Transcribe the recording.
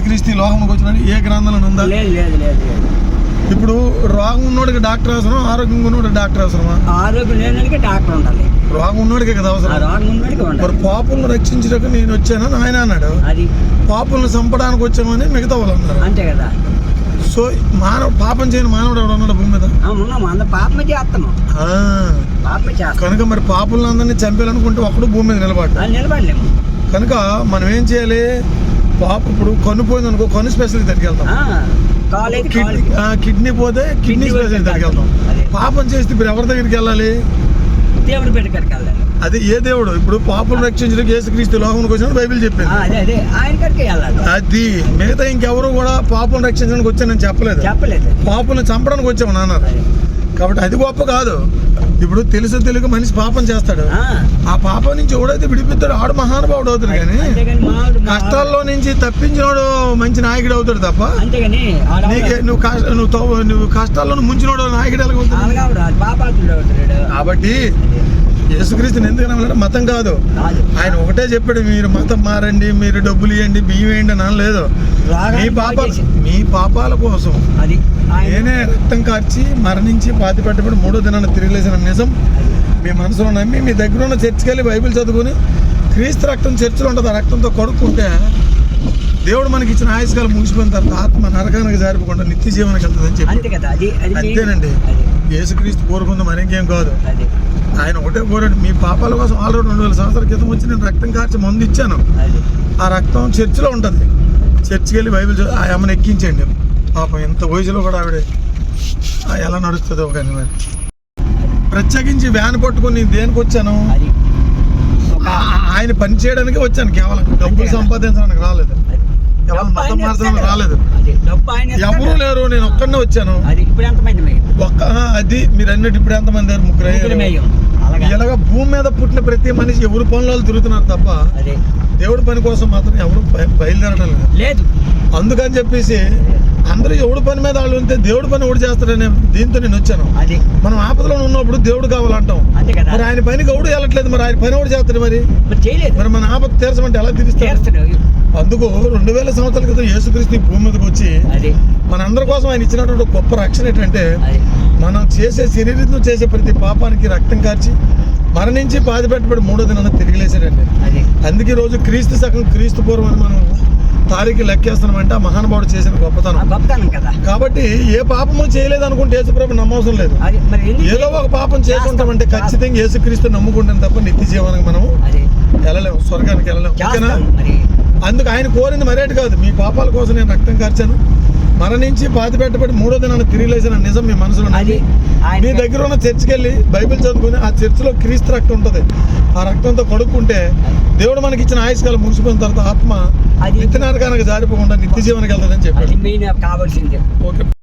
యేసుక్రీస్తు ఈ లోకంలోకి వచ్చినాడు ఏ గ్రంథంలో ఉందా? లేదు లేదు లేదు లేదు. ఇప్పుడు రోగం ఉన్నోడికి డాక్టర్ అవసరం, ఆరోగ్యంగా ఉన్నోడికి డాక్టర్ అవసరమా? ఆరోగ్యం లేనివాడికి డాక్టర్ ఉండాలి, రోగం ఉన్నోడికే కదా అవసరం. రోగం ఉన్నవాడికి మరి ఉండాలి. పాపులను రక్షించడానికి నేను వచ్చానని ఆయన అన్నాడు, అది పాపులను చంపడానికి వచ్చామని మిగతా వాళ్ళు అన్నారు. అంతే కదా. సో పాపం చేయని మానవుడు ఎవడు ఉన్నాడు భూమి మీద? ఉన్నాము, అందరు పాపమే చేస్తాము, పాపమే చేస్తాం. కనుక మరి పాపులను అందరినీ చంపేయాలనుకుంటే ఒక్కడు భూమి మీద నిలబడ్డా. నిలబడలేము. కనుక మనం ఏం చేయాలి? ఇప్పుడు కన్ను పోయింది అనుకో, కన్ను స్పెషలిస్ట్ దగ్గరికి వెళ్తాం. కిడ్నీ పోతే కిడ్నీ స్పెషలిస్ట్ దగ్గరికి వెళ్తాం. పాపం చేస్తే ఇప్పుడు ఎవరి దగ్గరికి వెళ్ళాలి? దేవుడి దగ్గరికి వెళ్ళాలి. అది ఏ దేవుడు? ఇప్పుడు పాపం రక్షించడానికి యేసుక్రీస్తు లోకంలోకి వచ్చినప్పుడు బైబిల్ చెప్పింది. ఆయన దగ్గరికి వెళ్ళాలి. అది మిగతా ఇంకెవరు కూడా పాపం రక్షించడానికి వచ్చానని చెప్పలేదు. పాపలను చంపడానికి వచ్చామని అన్నారు. కాబట్టి అది గొప్ప కాదు. ఇప్పుడు తెలుగు మనిషి పాపం చేస్తాడు, ఆ పాపం నుంచి ఎవడైతే విడిపిస్తాడు ఆడు మహానుభావుడు అవుతాడు. కానీ కష్టాల్లో నుంచి తప్పించినోడు మంచి నాయకుడు అవుతాడు తప్ప నువ్వు కష్టాల్లో ముంచినోడు నాయకుడు ఎలాగవుతాడు? కాబట్టి యేసుక్రీస్తుని ఎందుకు నమ్మాలంటే మతం కాదు, ఆయన ఒకటే చెప్పాడు, మీరు మతం మారండి, మీరు డబ్బులు ఇవ్వండి, బియ్యం వేయండి అని అనలేదు. మీ పాపాల కోసం నేనే రక్తం కార్చి మరణించి పాతి పెట్టబడి మూడో దినాన్ని తిరిగి లేసిన నిజం మీ మనసులో నమ్మి మీ దగ్గర ఉన్న చర్చికి వెళ్ళి బైబిల్ చదువుకుని క్రీస్తు రక్తం చర్చిలో ఉంటుంది, ఆ రక్తంతో కడుక్కుంటే దేవుడు మనకి ఇచ్చిన ఆయుష్కాలం ముగిసిపోయిన తర్వాత ఆత్మ నరకానికి జారిపోకుండా నిత్య జీవనకి వెళ్తుందని చెప్పి. అంతేనండి, యేసుక్రీస్తు కోరుకుంది మరింకేం కాదు. ఆయన ఒకటే కోరాడు, మీ పాపాల కోసం ఆల్రెడీ 2000 సంవత్సరాల క్రితం వచ్చి నేను రక్తం కార్చి మందు ఇచ్చాను, ఆ రక్తం చర్చిలో ఉంటుంది, చర్చికి వెళ్ళి బైబిల్ ఆ అమ్మని ఎక్కించండి. పాపం ఎంత వయసులో కూడా ఆవిడ ఎలా నడుస్తుందో కానీ. మరి ప్రత్యేకించి వ్యాన్ పట్టుకుని దేనికి వచ్చాను? ఆయన పని చేయడానికి వచ్చాను, కేవలం డబ్బులు సంపాదించడానికి రాలేదు, కేవలం మతం మార్చడానికి రాలేదు. ఎవరు లేరు, నేను ఒక్కడనే వచ్చాను. అది మీరు అన్నట్టు ఇప్పుడు ఎంతమంది? 3 ఇలాగా భూమి మీద పుట్టిన ప్రతి మనిషి ఎవరు పనులు తిరుగుతున్నారు తప్ప దేవుడి పని కోసం మాత్రం ఎవరు బయలుదేరడం లేదు. అందుకని చెప్పేసి అందరూ ఎవడి పని మీద వాళ్ళు ఉంటే దేవుడి పని ఎవడు చేస్తారనే దీంతో నేను వచ్చాను. మనం ఆపదలో ఉన్నప్పుడు దేవుడు కావాలంటాం, మరి ఆయన పనికి ఎవడు వెళ్ళట్లేదు, మరి ఆయన పని ఎవడు చేస్తాడు? మరి మన ఆపద తీర్చమంటే ఎలా తీరుస్తాడు? అందుకు 2000 సంవత్సరాల క్రితం యేసుక్రీస్తు భూమి మీదకి వచ్చి మనందరి కోసం ఆయన ఇచ్చినటువంటి గొప్ప రక్షణ ఏంటంటే మనం చేసే శరీరంతో చేసే ప్రతి పాపానికి రక్తం కార్చి మరణించి పాతి పెట్టబడి మూడో దినాన్ని తిరిగి లేచాడండి. అందుకే రోజు క్రీస్తు శకం క్రీస్తు పూర్వం అని మనం తారీఖు లెక్కేస్తున్నామంటే ఆ మహానుభావుడు చేసిన గొప్పతనం కదా. కాబట్టి ఏ పాపము చేయలేదు అనుకుంటే యేసుప్రభు నమ్మవసరం లేదు. ఏదో ఒక పాపం చేసుకుంటామంటే ఖచ్చితంగా యేసుక్రీస్తు నమ్ముకుంటాం తప్ప నిత్య జీవనానికి మనం వెళ్ళలేము, స్వర్గానికి వెళ్ళలేము. ఓకేనా? అందుకు ఆయన కోరింది మరేటి కాదు, మీ పాపాల కోసం నేను రక్తం కార్చాను, మరణించి పాతి పెట్టబడి మూడో దినాన్ని తిరిగి లేచిన నిజం మీ మనసులో మీ దగ్గర ఉన్న చర్చికి వెళ్ళి బైబిల్ చదువుకుని ఆ చర్చిలో క్రీస్తు రక్తం ఉంటుంది, ఆ రక్తంతో కడుక్కుంటే దేవుడు మనకి ఇచ్చిన ఆయుష్కాలం ముగిసిపోయిన తర్వాత ఆత్మ నిత్య నరకానికి జారిపోకుండా నిత్య జీవనకి వెళ్తుందని చెప్పి. ఓకే.